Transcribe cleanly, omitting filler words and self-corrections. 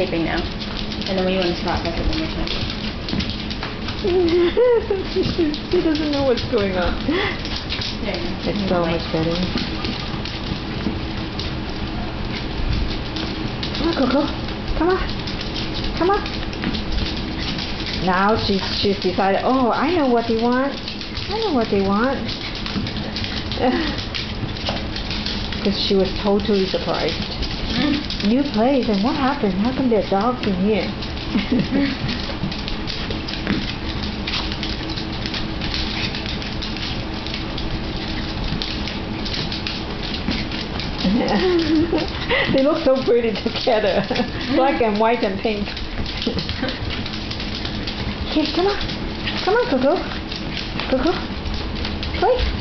taping now. And then when you want to stop, that's it one more time. She doesn't know what's going on. There you go. It's so much better. Come on, Coco. Come on. Come on. Now she's decided, oh, I know what they want. I know what they want. Because she was totally surprised. New place, and what happened? How come there are dogs in here? They look so pretty together. Black and white and pink. Okay, come on. Come on, Coco. Coco. Play.